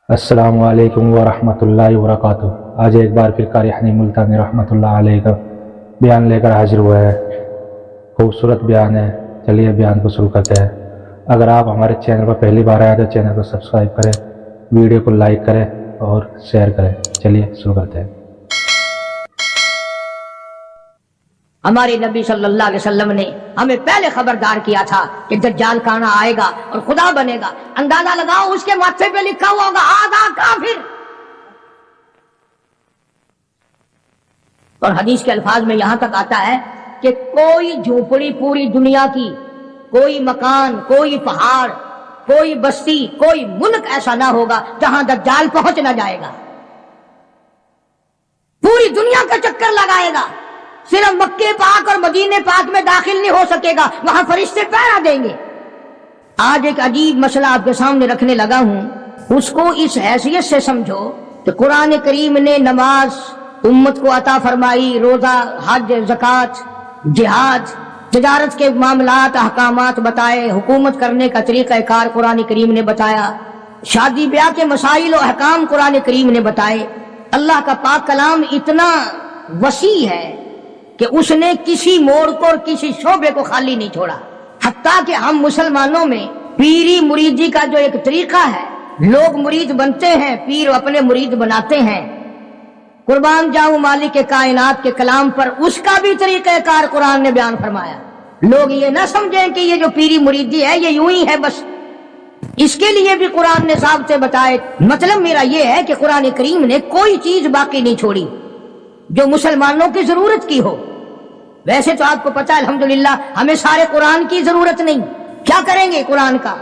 السلام علیکم ورحمۃ اللہ وبرکاتہ۔ آج ایک بار پھر قاری حنیف ملتانی رحمۃ اللہ علیہ کا بیان لے کر حاضر ہوا ہے۔ خوبصورت بیان ہے، چلیے بیان کو شروع کرتے ہیں۔ اگر آپ ہمارے چینل پر پہلی بار آئے تو چینل کو سبسکرائب کریں، ویڈیو کو لائک کریں اور شیئر کریں۔ چلیے شروع کرتے ہیں۔ ہمارے نبی صلی اللہ علیہ وسلم نے ہمیں پہلے خبردار کیا تھا کہ دجال کانا آئے گا اور خدا بنے گا۔ اندازہ لگاؤ، اس کے ماتھے پہ لکھا ہوا ہوگا آدھا کافر۔ اور حدیث کے الفاظ میں یہاں تک آتا ہے کہ کوئی جھونپڑی پوری دنیا کی، کوئی مکان، کوئی پہاڑ، کوئی بستی، کوئی ملک ایسا نہ ہوگا جہاں دجال پہنچ نہ جائے گا۔ پوری دنیا کا چکر لگائے گا، صرف مکے پاک اور مدینے پاک میں داخل نہیں ہو سکے گا، وہاں فرشتے پہرا دیں گے۔ آج ایک عجیب مسئلہ آپ کے سامنے رکھنے لگا ہوں، اس کو اس حیثیت سے سمجھو کہ قرآن کریم نے نماز امت کو عطا فرمائی، روزہ، حج، زکوٰۃ، جہاد، تجارت کے معاملات، احکامات بتائے، حکومت کرنے کا طریقہ کار قرآن کریم نے بتایا، شادی بیاہ کے مسائل و احکام قرآن کریم نے بتائے۔ اللہ کا پاک کلام اتنا وسیع ہے کہ اس نے کسی موڑ کو اور کسی شعبے کو خالی نہیں چھوڑا۔ حتیٰ کہ ہم مسلمانوں میں پیری مریدی کا جو ایک طریقہ ہے، لوگ مرید بنتے ہیں، پیر اپنے مرید بناتے ہیں۔ قربان جاؤں مالک کائنات کے کلام پر، اس کا بھی طریقہ کار قرآن نے بیان فرمایا۔ لوگ یہ نہ سمجھیں کہ یہ جو پیری مریدی ہے یہ یوں ہی ہے بس، اس کے لیے بھی قرآن نے ضابطے بتائے۔ مطلب میرا یہ ہے کہ قرآن کریم نے کوئی چیز باقی نہیں چھوڑی جو مسلمانوں کی ضرورت کی ہو۔ ویسے تو آپ کو پتا ہے الحمدللہ ہمیں سارے قرآن کی ضرورت نہیں، کیا کریں گے قرآن کا؟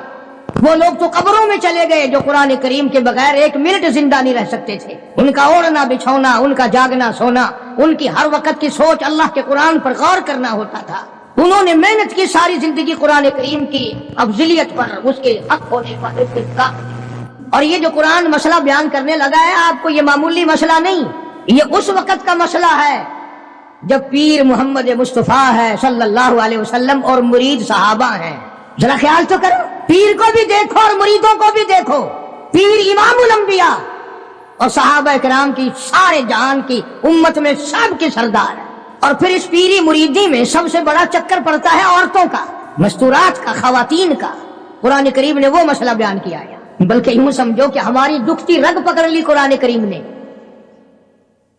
وہ لوگ تو قبروں میں چلے گئے جو قرآن کریم کے بغیر ایک منٹ زندہ نہیں رہ سکتے تھے۔ ان کا اوڑھنا بچھونا، ان کا جاگنا سونا، ان کی ہر وقت کی سوچ اللہ کے قرآن پر غور کرنا ہوتا تھا۔ انہوں نے محنت کی ساری زندگی قرآن کریم کی افضلیت پر، اس کے حق ہونے پر، اس کے حق۔ اور یہ جو قرآن مسئلہ بیان کرنے لگا ہے آپ کو، یہ معمولی مسئلہ نہیں، یہ اس وقت کا مسئلہ ہے جب پیر محمد مصطفیٰ ہے صلی اللہ علیہ وسلم اور مرید صحابہ ہیں۔ ذرا خیال تو کرو، پیر کو بھی دیکھو اور مریدوں کو بھی دیکھو۔ پیر امام الانبیاء اور صحابہ کرام کی سارے جہان کی امت میں سب کے سردار ہے۔ اور پھر اس پیری مریدی میں سب سے بڑا چکر پڑتا ہے عورتوں کا، مستورات کا، خواتین کا۔ قرآن کریم نے وہ مسئلہ بیان کیا ہے، بلکہ یوں سمجھو کہ ہماری دکھتی رگ پکڑ لی قرآن کریم نے۔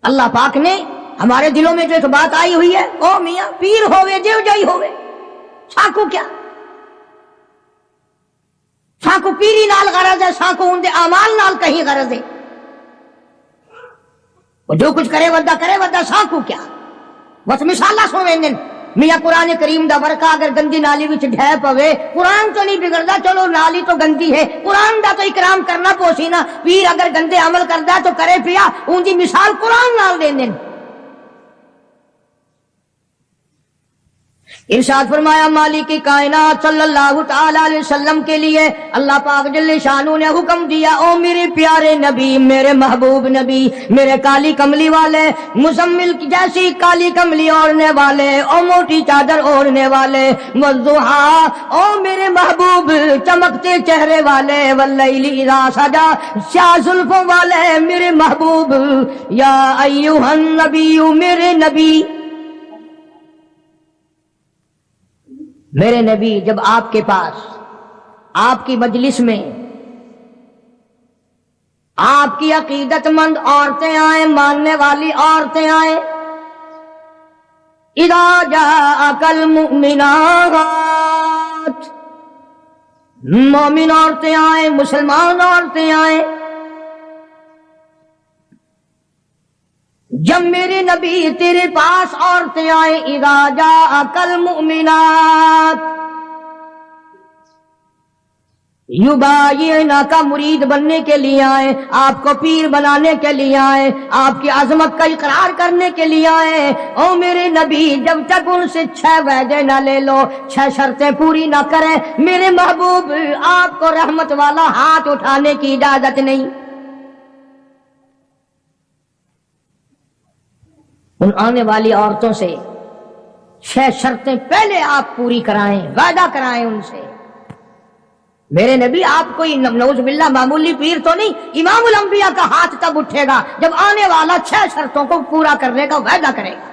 اللہ پاک نے ہمارے دلوں میں جو ایک بات آئی ہوئی ہے، او میاں پیر ہوئے جو جائی ہوئے، ساکو کیا؟ ساکو پیری نال غرض ہے، ساکو ان دے اعمال نال کہیں غرض ہے۔ وہ جو کچھ کرے ودا ساکو کیا؟ بس مثالہ سویں میاں قرآن کریم دا ورقہ اگر گندی نالی وچ ڈھے پوے، قرآن تو نہیں بگڑدا، چلو نالی تو گندی ہے، قرآن دا تو اکرام کرنا پوسی نا۔ پیر اگر گندے عمل کردا تو کرے پیا، ان دی مثال قرآن نال دین۔ ارشاد فرمایا مالک کائنات صلی اللہ تعالی علیہ وسلم کے لیے اللہ پاک جل شانہ نے حکم دیا، او میرے پیارے نبی، میرے محبوب نبی، میرے کالی کملی والے، مزمل کی جیسی کالی کملی اوڑھنے والے، او موٹی چادر اوڑھنے والے، والضحیٰ، او میرے محبوب چمکتے چہرے والے، واللیل اذا سجا، سیاہ زلفوں والے میرے محبوب، یا ایھا النبی، میرے نبی، میرے نبی جب آپ کے پاس، آپ کی مجلس میں آپ کی عقیدت مند عورتیں آئیں، ماننے والی عورتیں آئیں، اذا جاءک المؤمنات، مومن عورتیں آئیں، مسلمان عورتیں آئیں، جب میرے نبی تیرے پاس عورتیں آئیں، اذا جاءک المؤمنات، یبایعنک، مرید بننے کے لیے آئیں، آپ کو پیر بنانے کے لیے آئیں، آپ کی عظمت کا اقرار کرنے کے لیے آئیں۔ او میرے نبی جب تک ان سے 6 وعدے نہ لے لو، 6 شرطیں پوری نہ کریں، میرے محبوب آپ کو رحمت والا ہاتھ اٹھانے کی اجازت نہیں۔ ان آنے والی عورتوں سے 6 شرطیں پہلے آپ پوری کرائیں، وعدہ کرائیں ان سے۔ میرے نبی آپ کوئی نعوذ باللہ معمولی پیر تو نہیں، امام الانبیاء کا ہاتھ تب اٹھے گا جب آنے والا 6 شرطوں کو پورا کرنے کا وعدہ کرے گا۔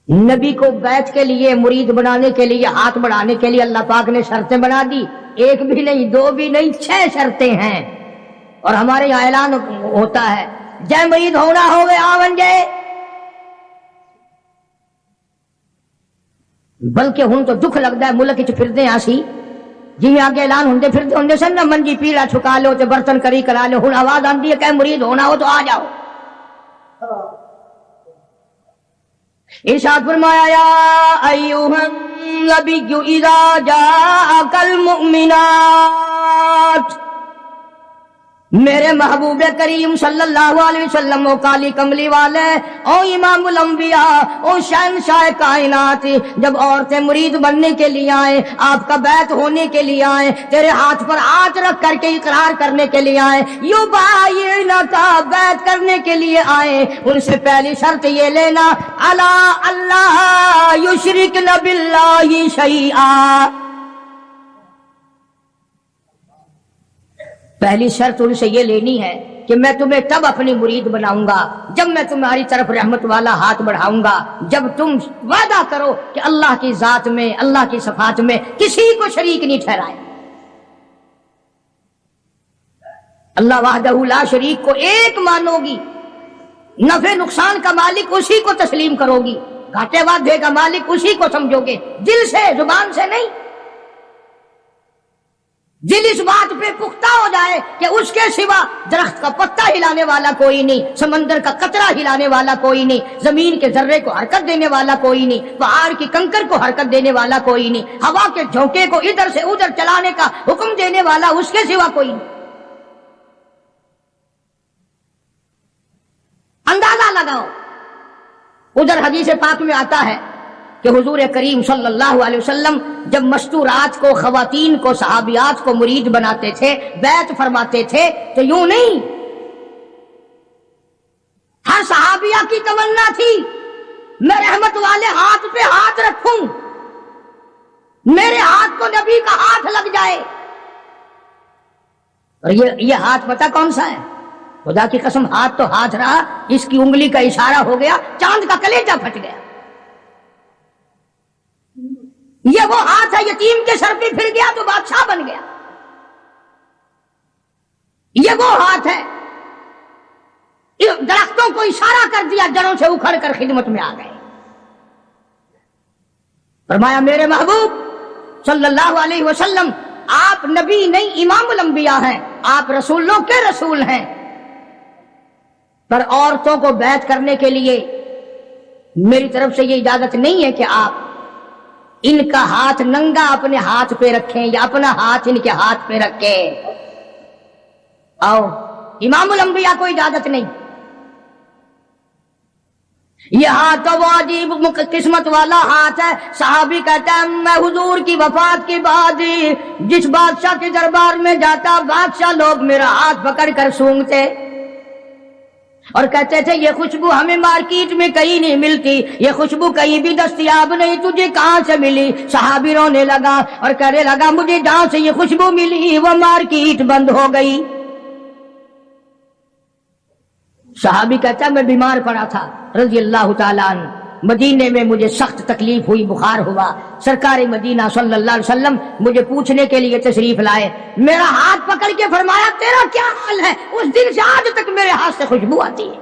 نبی کو بیعت کے لیے، مرید بنانے کے لیے، ہاتھ بڑھانے کے لیے اللہ پاک نے شرطیں بنا دی، 1 بھی نہیں، 2 بھی نہیں، 6 شرطیں ہیں۔ اور ہمارے یہاں اعلان ہوتا ہے جے مرید ہونا ہوئے آون جائے، بلکہ ہن تو دکھ لگتا ہے ملک چ پھردے آسی جی میں آگے اعلان ہوندے پھردے ہوندے سن نا، منجی پیڑا چھکا لو تے برتن کری کرا لو، ہن آواز آندی ہے کہ مرید ہونا ہو تو آ جاؤ۔ ارشاد فرمایا یا ایھا النبی اذا جاءک المؤمنات، میرے محبوب کریم صلی اللہ علیہ وسلم، او کالی کملی والے، او امام الانبیاء، او شہنشاہ کائنات، جب عورتیں مرید بننے کے لیے آئیں، آپ کا بیعت ہونے کے لیے آئیں، تیرے ہاتھ پر ہاتھ رکھ کر کے اقرار کرنے کے لیے آئیں، یبایعنک، بیعت کرنے کے لیے آئیں، ان سے پہلی شرط یہ لینا الا اللہ یشرکن باللہ شیئا، پہلی شرط ان سے یہ لینی ہے کہ میں تمہیں تب اپنی مرید بناؤں گا جب میں تمہاری طرف رحمت والا ہاتھ بڑھاؤں گا، جب تم وعدہ کرو کہ اللہ کی ذات میں، اللہ کی صفات میں کسی کو شریک نہیں ٹھہرائے، اللہ وحدہ لا شریک کو ایک مانو گی، نفع نقصان کا مالک اسی کو تسلیم کرو گی، گھاٹے وعدے کا مالک اسی کو سمجھو گے، دل سے، زبان سے نہیں۔ دل اس بات پہ پختہ ہو جائے کہ اس کے سوا درخت کا پتا ہلانے والا کوئی نہیں، سمندر کا قطرہ ہلانے والا کوئی نہیں، زمین کے ذرے کو حرکت دینے والا کوئی نہیں، پہاڑ کی کنکر کو حرکت دینے والا کوئی نہیں، ہوا کے جھونکے کو ادھر سے ادھر چلانے کا حکم دینے والا اس کے سوا کوئی نہیں۔ اندازہ لگاؤ، ادھر حدیث پاک میں آتا ہے کہ حضور کریم صلی اللہ علیہ وسلم جب مستورات کو، خواتین کو، صحابیات کو مرید بناتے تھے، بیعت فرماتے تھے تو یوں نہیں، ہر صحابیہ کی تمنا تھی میں رحمت والے ہاتھ پہ ہاتھ رکھوں، میرے ہاتھ کو نبی کا ہاتھ لگ جائے۔ اور یہ ہاتھ پتہ کون سا ہے؟ خدا کی قسم ہاتھ تو ہاتھ رہا، اس کی انگلی کا اشارہ ہو گیا، چاند کا کلیجہ پھٹ گیا۔ یہ وہ ہاتھ ہے یتیم کے سر پہ پھر گیا تو بادشاہ بن گیا، یہ وہ ہاتھ ہے درختوں کو اشارہ کر دیا، جڑوں سے اکھڑ کر خدمت میں آ گئے۔ فرمایا میرے محبوب صلی اللہ علیہ وسلم آپ نبی نہیں، امام الانبیاء ہیں، آپ رسولوں کے رسول ہیں، پر عورتوں کو بیعت کرنے کے لیے میری طرف سے یہ اجازت نہیں ہے کہ آپ ان کا ہاتھ ننگا اپنے ہاتھ پہ رکھیں یا اپنا ہاتھ ان کے ہاتھ پہ رکھیں۔ آؤ، امام الانبیاء کو اجازت نہیں۔ یہ ہاتھ تو وہ عجیب قسمت والا ہاتھ ہے، صحابی کہتا ہے میں حضور کی وفات کے بعد جس بادشاہ کے دربار میں جاتا، بادشاہ لوگ میرا ہاتھ پکڑ کر سونگتے اور کہتے تھے یہ خوشبو ہمیں مارکیٹ میں کہیں نہیں ملتی، یہ خوشبو کہیں بھی دستیاب نہیں، تجھے کہاں سے ملی؟ صحابی رونے لگا اور کہنے لگا مجھے جہاں سے یہ خوشبو ملی وہ مارکیٹ بند ہو گئی۔ صحابی کہتا ہے میں بیمار پڑا تھا رضی اللہ تعالیٰ عنہ، مدینے میں مجھے سخت تکلیف ہوئی، بخار ہوا، سرکار مدینہ صلی اللہ علیہ وسلم مجھے پوچھنے کے لیے تشریف لائے، میرا ہاتھ پکڑ کے فرمایا تیرا کیا حال ہے؟ اس دن سے آج تک میرے ہاتھ سے خوشبو آتی ہے۔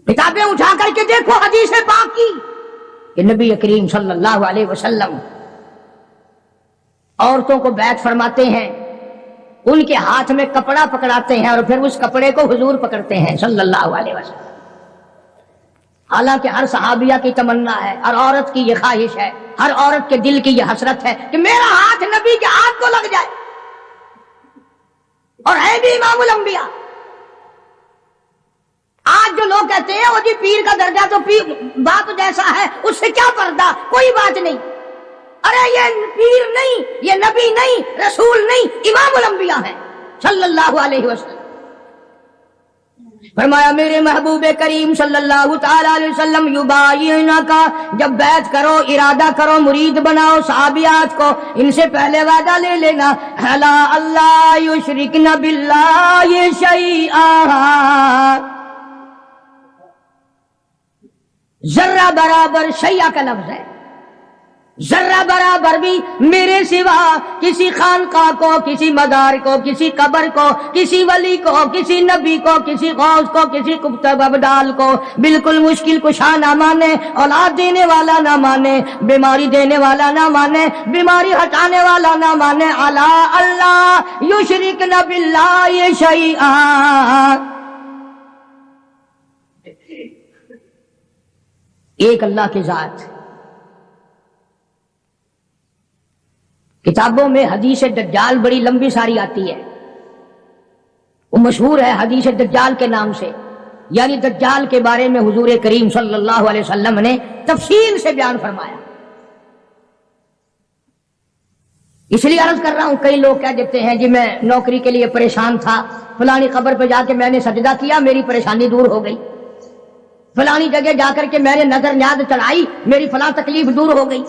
کتابیں اٹھا کر کے دیکھو حدیث پاک کی کہ نبی کریم صلی اللہ علیہ وسلم عورتوں کو بیعت فرماتے ہیں، ان کے ہاتھ میں کپڑا پکڑاتے ہیں اور پھر اس کپڑے کو حضور پکڑتے ہیں صلی اللہ علیہ وسلم۔ حالانکہ ہر صحابیہ کی تمنا ہے، ہر عورت کی یہ خواہش ہے، ہر عورت کے دل کی یہ حسرت ہے کہ میرا ہاتھ نبی کے ہاتھ کو لگ جائے، اور ہے بھی امام الانبیاء۔ آج جو لوگ کہتے ہیں وہ جی پیر کا درجہ تو پیر باپ جیسا ہے، اس سے کیا پردہ، کوئی بات نہیں، ارے یہ پیر نہیں، یہ نبی نہیں، رسول نہیں، امام الانبیاء ہیں صلی اللہ علیہ وسلم۔ فرمایا میرے محبوب کریم صلی اللہ تعالی علیہ وسلم یبایعنا کا، جب بیعت کرو، ارادہ کرو، مرید بناؤ صحابیات کو، ان سے پہلے وعدہ لے لینا، الا اللہ یشرکن باللہ شیئا، ذرہ برابر، شیئا کا لفظ ہے، ذرہ برابر بھی میرے سوا کسی خانقاہ کو، کسی مزار کو، کسی قبر کو، کسی ولی کو، کسی نبی کو، کسی غوث کو، کسی قطب ابدال کو بالکل مشکل کشا نہ مانے، اولاد دینے والا نہ مانے، بیماری دینے والا نہ مانے، بیماری ہٹانے والا نہ مانے، الا اللہ یشرکن باللہ شیئا، ایک اللہ کی ذات۔ کتابوں میں حدیث دجال بڑی لمبی ساری آتی ہے، وہ مشہور ہے حدیث دجال کے نام سے، یعنی دجال کے بارے میں حضور کریم صلی اللہ علیہ وسلم نے تفصیل سے بیان فرمایا۔ اس لیے عرض کر رہا ہوں، کئی لوگ کہہ دیتے ہیں جی میں نوکری کے لیے پریشان تھا، فلانی قبر پہ جا کے میں نے سجدہ کیا، میری پریشانی دور ہو گئی، فلانی جگہ جا کر کے میں نے نظر نیاز چڑھائی، میری فلاں تکلیف دور ہو گئی۔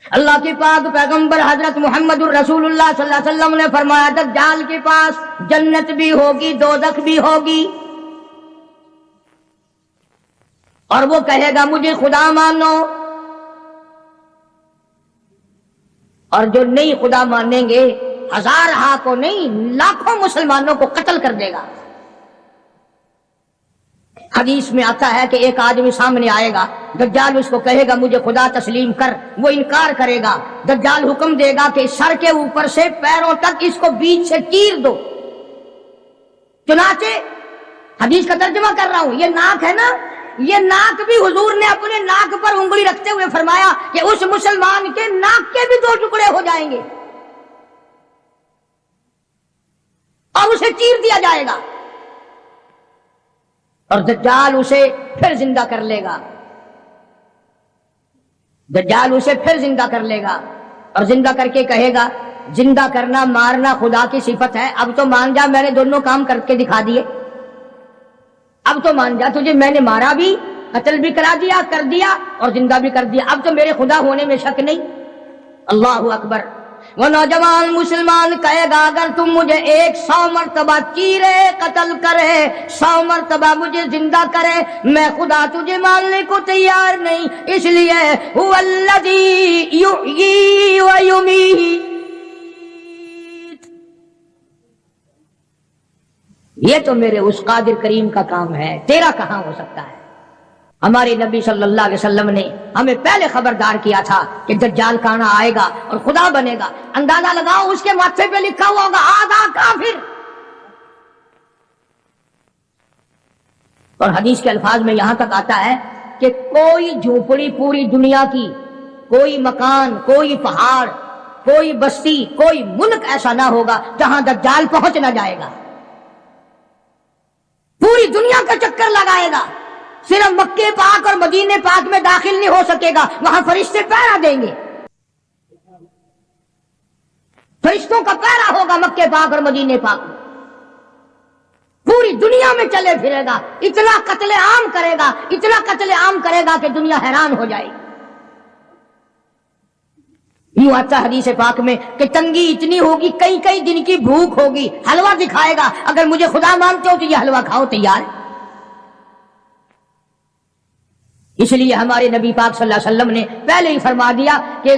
اللہ کے پاک پیغمبر حضرت محمد الرسول اللہ صلی اللہ علیہ وسلم نے فرمایا دجال کے پاس جنت بھی ہوگی، دوزخ بھی ہوگی، اور وہ کہے گا مجھے خدا مانو، اور جو نہیں خدا مانیں گے ہزارہا کو نہیں لاکھوں مسلمانوں کو قتل کر دے گا۔ حدیث میں آتا ہے کہ ایک آدمی سامنے آئے گا، دجال اس کو کہے گا مجھے خدا تسلیم کر، وہ انکار کرے گا، دجال حکم دے گا کہ سر کے اوپر سے پیروں تک اس کو بیچ سے چیر دو۔ چنانچہ حدیث کا ترجمہ کر رہا ہوں، یہ ناک ہے نا، یہ ناک بھی حضور نے اپنے ناک پر انگلی رکھتے ہوئے فرمایا کہ اس مسلمان کے ناک کے بھی 2 ٹکڑے ہو جائیں گے اور اسے چیر دیا جائے گا، اور دجال اسے پھر زندہ کر لے گا، دجال اسے پھر زندہ کر لے گا، اور زندہ کر کے کہے گا زندہ کرنا مارنا خدا کی صفت ہے، اب تو مان جا میں نے دونوں کام کر کے دکھا دیے، اب تو مان جا تجھے میں نے مارا بھی، قتل بھی کرا دیا، کر دیا اور زندہ بھی کر دیا، اب تو میرے خدا ہونے میں شک نہیں۔ اللہ اکبر۔ وہ نوجوان مسلمان کہے گا اگر تم مجھے 100 مرتبہ چیرے قتل کرے، 100 مرتبہ مجھے زندہ کرے، میں خدا تجھے ماننے کو تیار نہیں، اس لیے هو الذی یحیی و یمیت، یہ تو میرے اس قادر کریم کا کام ہے، تیرا کہاں ہو سکتا ہے۔ ہمارے نبی صلی اللہ علیہ وسلم نے ہمیں پہلے خبردار کیا تھا کہ دجال کانا آئے گا اور خدا بنے گا، اندازہ لگاؤ اس کے ماتھے پہ لکھا ہوا ہوگا آدھا کافر، اور حدیث کے الفاظ میں یہاں تک آتا ہے کہ کوئی جھوپڑی پوری دنیا کی، کوئی مکان، کوئی پہاڑ، کوئی بستی، کوئی ملک ایسا نہ ہوگا جہاں دجال پہنچ نہ جائے گا، پوری دنیا کا چکر لگائے گا، صرف مکے پاک اور مدینے پاک میں داخل نہیں ہو سکے گا، وہاں فرشتے پہرا دیں گے، فرشتوں کا پہرا ہوگا مکے پاک اور مدینے پاک میں، پوری دنیا میں چلے پھرے گا، اتنا قتل عام کرے گا، اتنا قتل عام کرے گا کہ دنیا حیران ہو جائے گی۔ یوں آتا حدیث پاک میں کہ تنگی اتنی ہوگی، کئی کئی دن کی بھوک ہوگی، حلوہ دکھائے گا، اگر مجھے خدا مانتے ہو تو یہ حلوہ کھاؤ، تیار ہے۔ اس لیے ہمارے نبی پاک صلی اللہ علیہ وسلم نے پہلے ہی فرما دیا کہ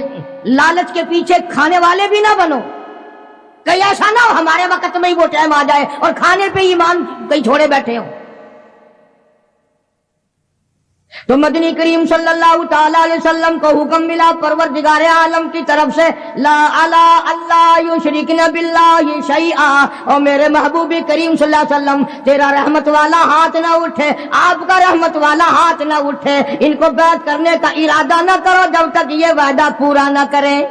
لالچ کے پیچھے کھانے والے بھی نہ بنو، کہیں ایسا نہ ہو ہمارے وقت میں ہی وہ ٹائم آ جائے اور کھانے پہ ایمان کہیں چھوڑے بیٹھے ہوں۔ تو مدنی کریم صلی اللہ تعالی علیہ وسلم کو حکم ملا پروردگار عالم کی طرف سے، لا الا اللہ یشرکن باللہ شیئا، اور میرے محبوب کریم صلی اللہ علیہ وسلم تیرا رحمت والا ہاتھ نہ اٹھے، آپ کا رحمت والا ہاتھ نہ اٹھے، ان کو بیعت کرنے کا ارادہ نہ کرو جب تک یہ وعدہ پورا نہ کریں،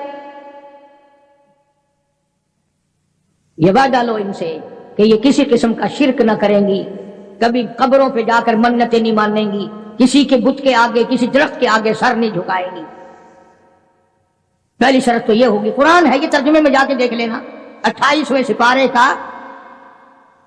یہ وعدہ لو ان سے کہ یہ کسی قسم کا شرک نہ کریں گی، کبھی قبروں پہ جا کر منتیں نہیں مانیں گی، کسی کے بت کے آگے، کسی درخت کے آگے سر نہیں جھکائے گی۔ پہلی شرط تو یہ ہوگی، قرآن ہے یہ، ترجمے میں جا کے دیکھ لینا، 28ویں سپارے کا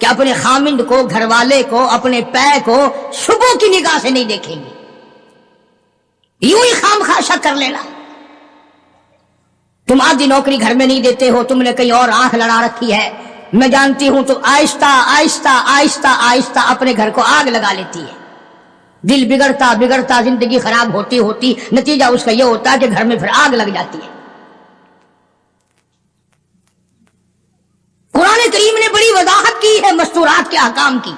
کہ اپنے خامند کو, گھر والے کو, اپنے پے کو شبوں کی نگاہ سے نہیں دیکھیں گے. یوں ہی خام خواہ شک کر لینا. تم آدھی نوکری گھر میں نہیں دیتے ہو, تم نے کہیں اور آنکھ لڑا رکھی ہے, میں جانتی ہوں. تو آہستہ آہستہ آہستہ آہستہ اپنے گھر کو آگ لگا لیتی ہے. دل بگڑتا بگڑتا زندگی خراب ہوتی ہوتی نتیجہ اس کا یہ ہوتا ہے کہ گھر میں پھر آگ لگ جاتی ہے. قرآن کریم نے بڑی وضاحت کی ہے مستورات کے احکام کی.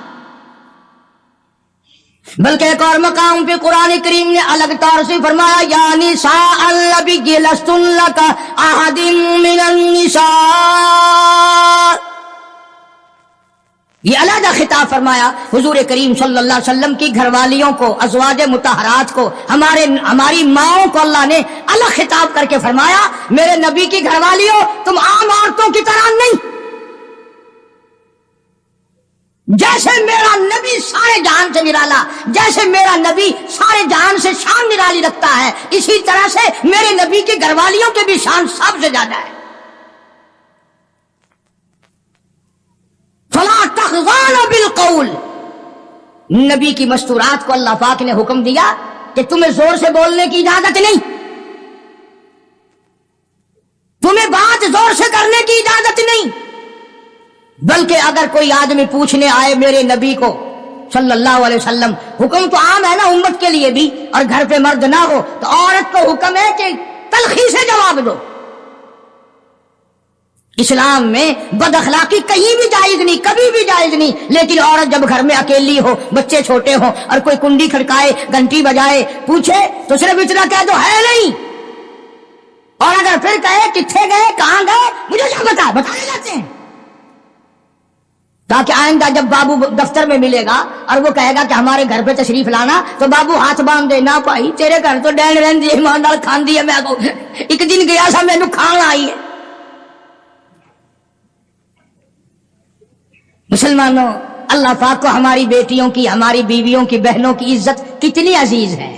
بلکہ ایک اور مقام پہ قرآن کریم نے الگ طور سے فرمایا یا نساء النبی لستن لک احد من النساء. یہ علیحدہ خطاب فرمایا حضور کریم صلی اللہ علیہ وسلم کی گھر والیوں کو, ازواج مطہرات کو, ہماری ماؤں کو اللہ نے الگ خطاب کر کے فرمایا میرے نبی کی گھر والیوں تم عام عورتوں کی طرح نہیں. جیسے میرا نبی سارے جہان سے نرالا, جیسے میرا نبی سارے جہان سے شان نرالی رکھتا ہے, اسی طرح سے میرے نبی کی گھر والیوں کی بھی شان سب سے زیادہ ہے. فلا تخضعن بالقول. نبی کی مستورات کو اللہ پاک نے حکم دیا کہ تمہیں زور سے بولنے کی اجازت نہیں, تمہیں بات زور سے کرنے کی اجازت نہیں. بلکہ اگر کوئی آدمی پوچھنے آئے میرے نبی کو صلی اللہ علیہ وسلم, حکم تو عام ہے نا امت کے لیے بھی, اور گھر پہ مرد نہ ہو تو عورت کو حکم ہے کہ تلخی سے جواب دو. اسلام میں بد اخلاقی کہیں بھی جائز نہیں, کبھی بھی جائز نہیں. لیکن عورت جب گھر میں اکیلی ہو, بچے چھوٹے ہوں, اور کوئی کنڈی کھڑکائے, گھنٹی بجائے, پوچھے تو صرف اتنا کہہ دو ہے نہیں. اور اگر پھر کہے کتنے گئے, کہاں گئے, مجھے کیا بتائے جاتے ہیں, تاکہ آئندہ جب بابو دفتر میں ملے گا اور وہ کہے گا کہ ہمارے گھر پہ تشریف لانا, تو بابو ہاتھ باندھ دے, نہ پائی تیرے گھر تو ڈین رہن دی ایماندار کھان دی ہے, میں کو ایک دن گیا سا میں کھان آئی ہے. مسلمانوں, اللہ پاک کو ہماری بیٹیوں کی, ہماری بیویوں کی, بہنوں کی عزت کتنی عزیز ہے.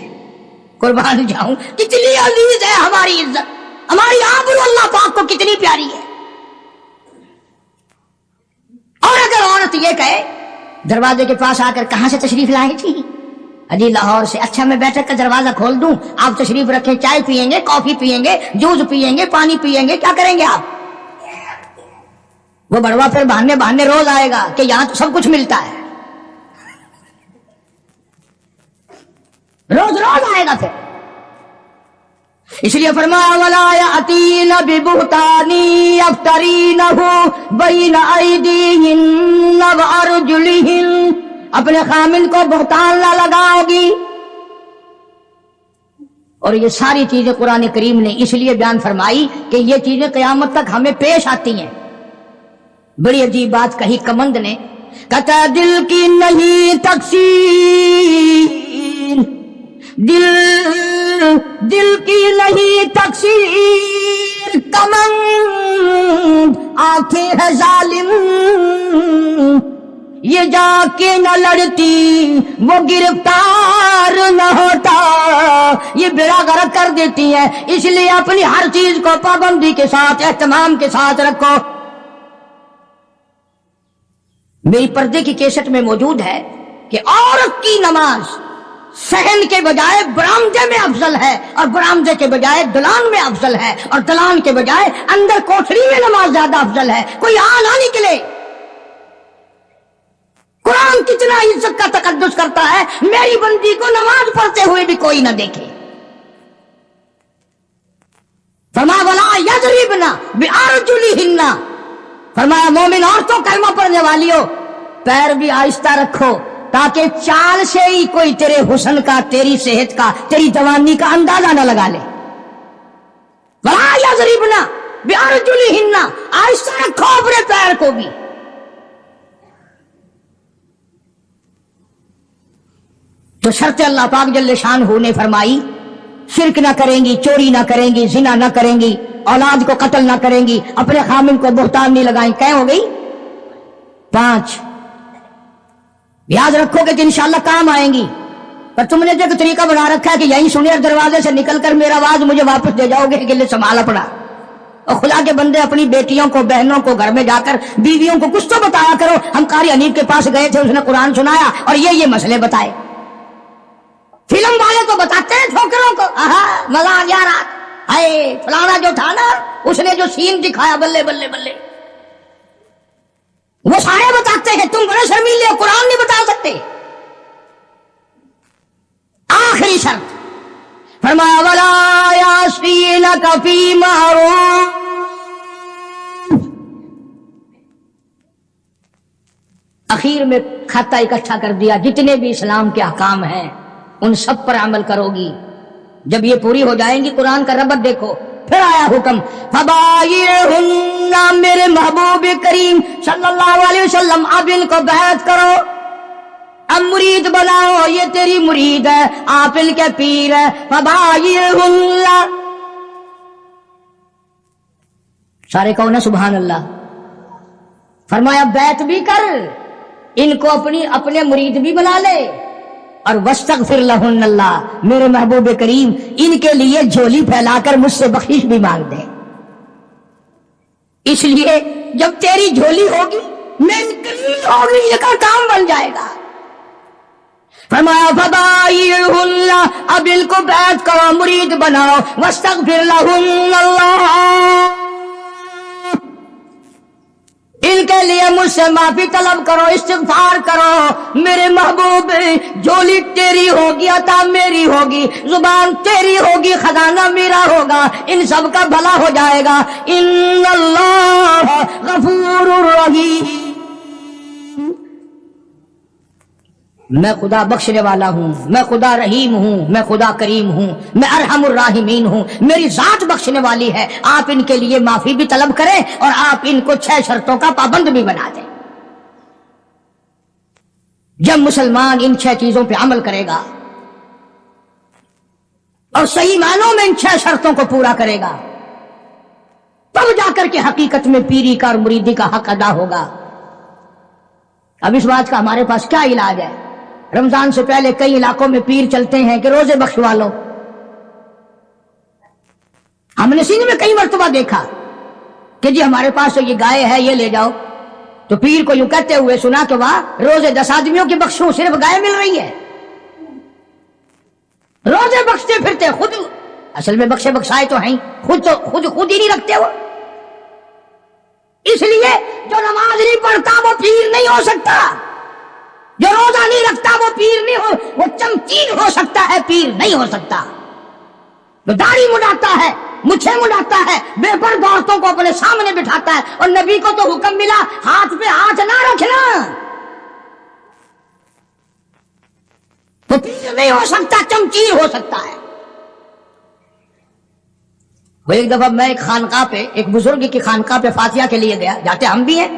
قربان جاؤں, کتنی عزیز ہے ہماری عزت, ہماری آبرو اللہ پاک کو کتنی پیاری ہے. اور اگر عورت یہ کہے دروازے کے پاس آ کر کہاں سے تشریف لائی تھی, اجی لاہور سے, اچھا میں بیٹھک کا دروازہ کھول دوں, آپ تشریف رکھیں, چائے پیئیں گے, کافی پیئیں گے, جوس پیئیں گے, پانی پیئیں گے, کیا کریں گے آپ؟ وہ بڑوا پھر بہانے روز آئے گا کہ یہاں تو سب کچھ ملتا ہے, روز آئے گا پھر. اس لیے فرمایا ولا یاتین ببہتان یفترینہ بین ایدیہن وارجلہن. اپنے خامن کو بہتان نہ لگاؤ گی. اور یہ ساری چیزیں قرآن کریم نے اس لیے بیان فرمائی کہ یہ چیزیں قیامت تک ہمیں پیش آتی ہیں. بڑی عجیب بات کہی کمند نے, کہتا دل کی نہیں تقسیم, دل کی نہیں تقسیر کمند, آنکھیں ہے ظالم یہ جا کے نہ لڑتی, وہ گرفتار نہ ہوتا, یہ بیڑا غرق کر دیتی ہے. اس لیے اپنی ہر چیز کو پابندی کے ساتھ, اہتمام کے ساتھ رکھو. میری پردے کی کیسٹ میں موجود ہے کہ عورت کی نماز صحن کے بجائے برآمدے میں افضل ہے, اور برآمدے کے بجائے دلان میں افضل ہے, اور دلان کے بجائے اندر کوٹھری میں نماز زیادہ افضل ہے. کوئی نہ نکلے. قرآن کتنا عزت کا تقدس کرتا ہے, میری بندی کو نماز پڑھتے ہوئے بھی کوئی نہ دیکھے. فرمایا ولا یضربن بارجلہن, فرمایا مومن عورتوں کلمہ پڑھنے والیوں پیر بھی آہستہ رکھو, تاکہ چال سے ہی کوئی تیرے حسن کا, تیری صحت کا, تیری جوانی کا اندازہ نہ لگا لے. ولا یضربن بارجلہن, آہستہ رکھو اپنے پیر کو بھی. تو شرط اللہ پاک جل شانہ نے فرمائی, شرک نہ کریں گی, چوری نہ کریں گی, زنا نہ کریں گی, اولاد کو قتل نہ کریں گی, اپنے خامن کو بہتان نہیں لگائیں. کہیں ہو گئی 5. یاد رکھو کہ انشاءاللہ کام آئیں گی. پر تم نے جو طریقہ بنا رکھا ہے کہ یہیں سنیر دروازے سے نکل کر میرا آواز مجھے واپس دے جاؤ گے کہ لے سنبھالا پڑا. اور خدا کے بندے اپنی بیٹیوں کو بہنوں کو گھر میں جا کر بیویوں کو کچھ تو بتایا کرو. ہم قاری حنیف کے پاس گئے تھے, اس نے قرآن سنایا اور یہ مسئلے بتائے. فلم والے تو بتاتے ہیں ٹھوکروں کو, مزہ آ گیا رات, فلانا جو تھا نا اس نے جو سین دکھایا بلے بلے بلے, وہ سارے بتاتے ہیں. تم بڑے شرمیلے ہو, قرآن نہیں بتا سکتے. آخری شرط فرمایا ولا یاسینک فی معروف, اخیر میں کھاتا اکٹھا کر دیا, جتنے بھی اسلام کے احکام ہیں ان سب پر عمل کرو گی. جب یہ پوری ہو جائیں گی, قرآن کا ربط دیکھو, پھر آیا حکم فبایعہن, میرے محبوب کریم صلی اللہ علیہ وسلم اب ان کو بیعت کرو, اب مرید بناؤ, یہ تیری مرید ہے, آپ ان کے پیر ہے. فبایعہن, سارے کہو نا سبحان اللہ. فرمایا بیعت بھی کر, ان کو اپنے مرید بھی بنا لے, اور واستغفر لہن اللہ, میرے محبوب کریم ان کے لیے جھولی پھیلا کر مجھ سے بخشش بھی مانگ دے. اس لیے جب تیری جھولی ہوگی میں ہوگی, یہ کا کام بن جائے گا. فرمایا فبایعہن, اب ان کو بیعت کرو, مرید بناؤ. واستغفر لہن اللہ, ان کے لیے مجھ سے معافی طلب کرو, استغفار کرو. میرے محبوب جھولی تیری ہوگی, عطا میری ہوگی, زبان تیری ہوگی, خزانہ میرا ہوگا, ان سب کا بھلا ہو جائے گا. ان اللہ غفور رحیم, میں خدا بخشنے والا ہوں, میں خدا رحیم ہوں, میں خدا کریم ہوں, میں ارحم الراحمین ہوں, میری ذات بخشنے والی ہے. آپ ان کے لیے معافی بھی طلب کریں اور آپ ان کو 6 شرطوں کا پابند بھی بنا دیں. جب مسلمان ان 6 چیزوں پہ عمل کرے گا اور صحیح معنوں میں ان 6 شرطوں کو پورا کرے گا, تب جا کر کے حقیقت میں پیری کا اور مریدی کا حق ادا ہوگا. اب اس بات کا ہمارے پاس کیا علاج ہے؟ رمضان سے پہلے کئی علاقوں میں پیر چلتے ہیں کہ روزے بخشوا لو. ہم نے سندھ میں کئی مرتبہ دیکھا کہ جی ہمارے پاس یہ گائے ہے, یہ لے جاؤ. تو پیر کو یوں کہتے ہوئے سنا کہ واہ, روزے 10 آدمیوں کی بخشوں, صرف گائے مل رہی ہے. روزے بخشتے پھرتے خود, اصل میں بخشے بخشائے تو ہیں, خود ہی نہیں رکھتے ہو. اس لیے جو نماز نہیں پڑھتا وہ پیر نہیں ہو سکتا, جو روزہ نہیں رکھتا وہ پیر نہیں ہو, وہ چمکین ہو سکتا ہے, پیر نہیں ہو سکتا. جو داڑھی مڈاتا ہے, مچھے مڈاتا ہے, بے پرد عورتوں کو اپنے سامنے بٹھاتا ہے, اور نبی کو تو حکم ملا ہاتھ پہ ہاتھ نہ رکھنا, وہ پیر نہیں ہو سکتا, چمکین ہو سکتا ہے. وہ ایک دفعہ میں ایک خانقاہ پہ, ایک بزرگ کی خانقاہ پہ فاتحہ کے لیے گیا, جاتے ہم بھی ہیں,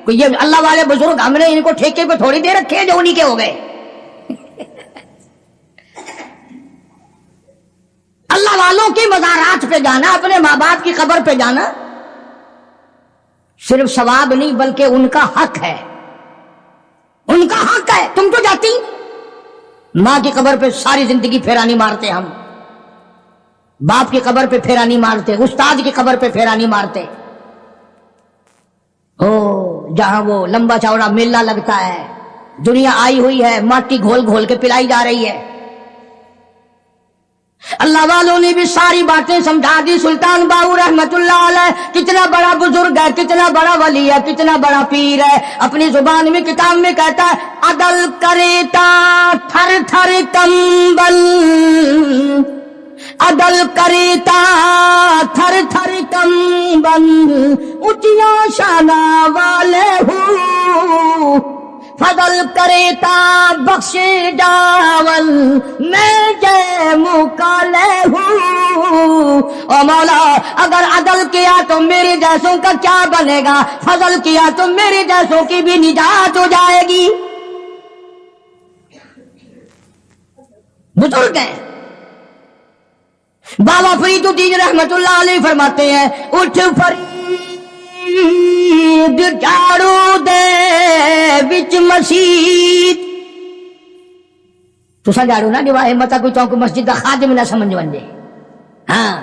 کوئی یہ اللہ والے بزرگ, ہم نے ان کو ٹھیکے پہ تھوڑی دے رکھے ہیں جو انہی کے ہو گئے. اللہ والوں کی مزارات پہ جانا, اپنے ماں باپ کی قبر پہ جانا صرف ثواب نہیں بلکہ ان کا حق ہے, ان کا حق ہے. تم تو جاتی ماں کی قبر پہ ساری زندگی پھیرا نہیں مارتے, ہم باپ کی قبر پہ پھیرا نہیں مارتے, استاد کی قبر پہ پھیرا نہیں مارتے. جہاں وہ لمبا چوڑا میلہ لگتا ہے, دنیا آئی ہوئی ہے, ماٹی گھول گھول کے پلائی جا رہی ہے. اللہ والوں نے بھی ساری باتیں سمجھا دی. سلطان باہو رحمت اللہ علیہ کتنا بڑا بزرگ ہے, کتنا بڑا ولی ہے, کتنا بڑا پیر ہے. اپنی زبان میں کتاب میں کہتا ہے عدل کریتا تھر تھر کمبل, عدل کریتا تھر تھر کمبل, اٹھیا شانہ والے ہوں, فضل کریتا بخشے جاول, میں جے مکالے ہوں. او مولا اگر عدل کیا تو میرے جیسوں کا کیا بنے گا, فضل کیا تو میرے جیسوں کی بھی نجات ہو جائے گی. بزرگ ہیں. بابا فرید الدین رحمت اللہ علیہ فرماتے ہیں اٹھ فرید جھاڑو دے وچ مسجد. تو جھاڑو نا جو ہمت کوئی چونک مسجد کا خادم نہ سمجھ ونجے. ہاں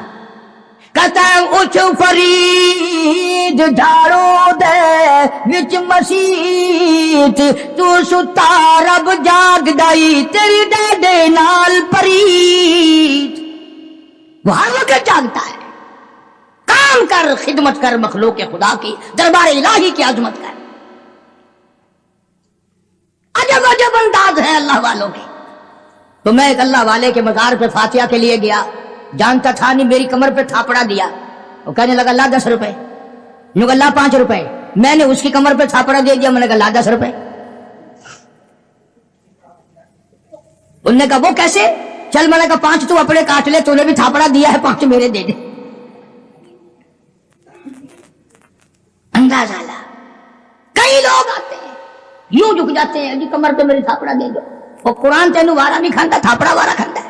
کہتا ہے اٹھ ہاتھ فرید جھاڑو دے وچ مسیت تو ستا رب جاگ دائی تیری ڈاڈے نال پریت. وہ ہر وقت جاگتا ہے. کام کر، خدمت کر مخلوق خدا کی، دربار الہی کی عظمت کر. عجب عجب انداز ہے اللہ والوں کے. تو میں ایک اللہ والے کے مزار پہ فاتحہ کے لیے گیا، جانتا تھا نہیں، میری کمر پہ تھاپڑا دیا. وہ کہنے لگا لا 10 روپے. میں کہا لا 5 روپے. میں نے اس کی کمر پہ تھاپڑا دے دیا، میں نے کہا لا 10 روپے. انہوں نے کہا وہ کیسے؟ چل میں نے کہا 5 تو اپنے کاٹ لے، تو نے بھی تھاپڑا دیا ہے، 5 میرے دے دے. انداز آلہ. کئی لوگ آتے ہیں یوں جھک جاتے ہیں، جی کمر پہ میری تھاپڑا دے دو. وہ قرآن تینوں وارا نہیں کھانتا، تھاپڑا وارا کھانتا ہے.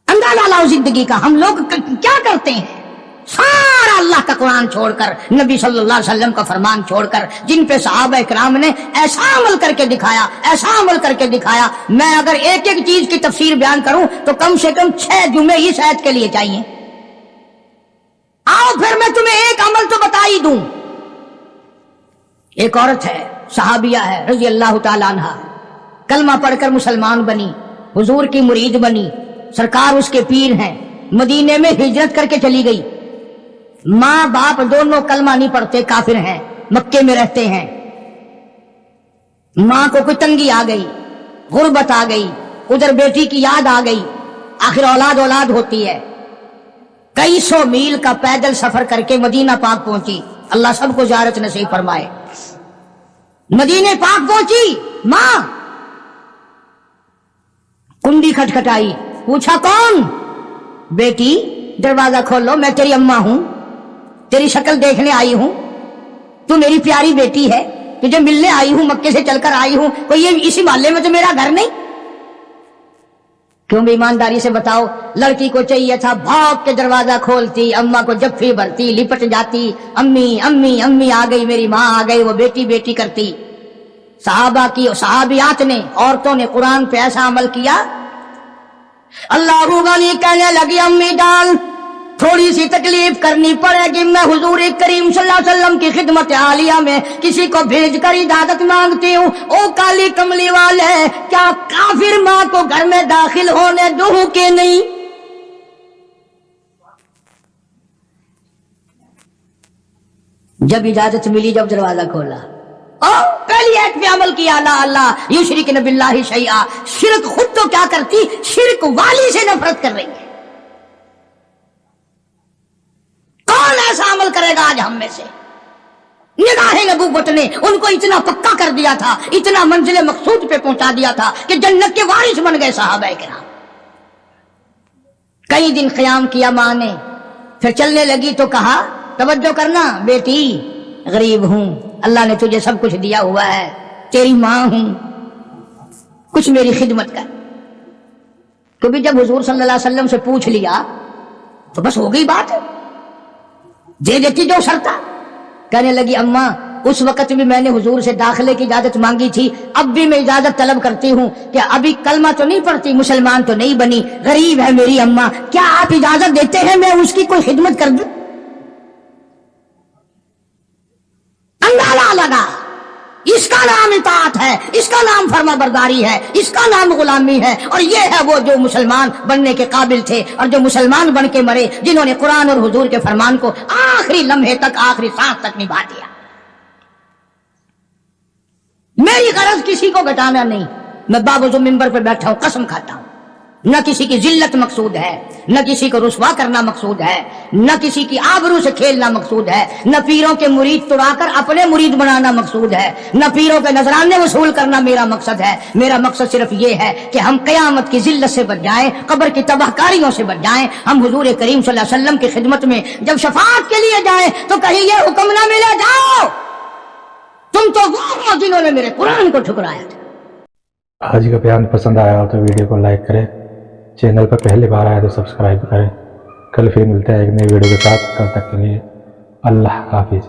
اندازہ لاؤ زندگی کا. ہم لوگ کیا کرتے ہیں؟ سارا اللہ کا قرآن چھوڑ کر، نبی صلی اللہ علیہ وسلم کا فرمان چھوڑ کر، جن پہ صحابہ کرام نے ایسا عمل کر کے دکھایا، ایسا عمل کر کے دکھایا. میں اگر ایک ایک چیز کی تفسیر بیان کروں تو کم سے کم 6 جمعے اس آیت کے لیے چاہیے. آؤ پھر میں تمہیں ایک عمل تو بتا ہی دوں. ایک عورت ہے، صحابیہ ہے رضی اللہ تعالیٰ عنہ، کلمہ پڑھ کر مسلمان بنی، حضور کی مرید بنی، سرکار اس کے پیر ہیں. مدینے میں ہجرت کر کے چلی گئی. ماں باپ دونوں کلمہ نہیں پڑھتے، کافر ہیں، مکے میں رہتے ہیں. ماں کو کوئی تنگی آ گئی، غربت آ گئی، ادھر بیٹی کی یاد آ گئی. آخر اولاد ہوتی ہے. کئی 100 میل کا پیدل سفر کر کے مدینہ پاک پہنچی. اللہ سب کو زیارت نصیب فرمائے. مدینہ پاک پہنچی، ماں کنڈی کھٹکھٹائی، پوچھا کون؟ بیٹی دروازہ کھولو، میں تیری اماں ہوں، تیری شکل دیکھنے آئی ہوں، تو میری پیاری بیٹی ہے، تجھے ملنے آئی ہوں، مکے سے چل کر آئی ہوں. کوئی یہ اسی محلے میں تو میرا گھر نہیں؟ کیوں بھی ایمانداری سے بتاؤ. لڑکی کو چاہیے تھا بھاگ کے دروازہ کھولتی، اماں کو جفی بھرتی، لپٹ جاتی، امی امی امی آ گئی، میری ماں آ گئی، وہ بیٹی بیٹی کرتی. صحابہ کی صحابیات نے، عورتوں نے قرآن پہ ایسا عمل کیا. اللہ غنی کہنے لگی امی جان تھوڑی سی تکلیف کرنی پڑے گی، میں حضور کریم صلی اللہ علیہ وسلم کی خدمت عالیہ میں کسی کو بھیج کر اجازت مانگتی ہوں. او کالی کملی والے، کیا کافر ماں کو گھر میں داخل ہونے دوں کہ نہیں؟ جب اجازت ملی، جب دروازہ کھولا، پہلی ایت پہ عمل کیا، لا اللہ یشرکن باللہ شیئا. شرک خود تو کیا کرتی، شرک والی سے نفرت کر رہی ہے. کون ایسا عمل کرے گا آج ہم میں سے؟ نگاہ نبوت نے ان کو اتنا پکا کر دیا تھا، اتنا منزل مقصود پہ پہنچا دیا تھا کہ جنت کے وارث بن گئے صحابہ کرام. کئی دن قیام کیا ماں نے، پھر چلنے لگی تو کہا توجہ کرنا بیٹی، غریب ہوں، اللہ نے تجھے سب کچھ دیا ہوا ہے، تیری ماں ہوں، کچھ میری خدمت کر. کیونکہ جب حضور صلی اللہ علیہ وسلم سے پوچھ لیا تو بس ہو گئی بات، دے دیتی جو شرطا. کہنے لگی اماں اس وقت بھی میں نے حضور سے داخلے کی اجازت مانگی تھی، اب بھی میں اجازت طلب کرتی ہوں کہ ابھی کلمہ تو نہیں پڑھتی، مسلمان تو نہیں بنی، غریب ہے میری اماں، کیا آپ اجازت دیتے ہیں میں اس کی کوئی خدمت کر دوں؟ اندازہ لگا، اس کا نام اطاعت ہے، اس کا نام فرما برداری ہے، اس کا نام غلامی ہے. اور یہ ہے وہ جو مسلمان بننے کے قابل تھے اور جو مسلمان بن کے مرے، جنہوں نے قرآن اور حضور کے فرمان کو آخری لمحے تک، آخری سانس تک نبھا دیا. میری غرض کسی کو گھٹانا نہیں. میں باوجود منبر پہ بیٹھا ہوں، قسم کھاتا ہوں، نہ کسی کی ذلت مقصود ہے، نہ کسی کو رسوا کرنا مقصود ہے، نہ کسی کی آبرو سے کھیلنا مقصود ہے، نہ پیروں کے مرید توڑا کر اپنے مرید بنانا مقصود ہے، نہ پیروں کے نذرانے وصول کرنا میرا مقصد ہے. میرا مقصد صرف یہ ہے کہ ہم قیامت کی ذلت سے بچ جائیں، قبر کی تباہ کاریوں سے بچ جائیں. ہم حضور کریم صلی اللہ علیہ وسلم کی خدمت میں جب شفاعت کے لیے جائیں تو کہیں یہ حکم نہ ملے جاؤ تم تو وہ ہو جنہوں نے میرے قرآن کو ٹھکرایا تھا. آج کا بیان پسند آیا ہو تو ویڈیو کو لائک کریں، چینل پر پہلی بار آیا تو سبسکرائب کریں. کل پھر ملتے ہیں ایک نئی ویڈیو کے ساتھ، تب تک کے لیے اللہ حافظ.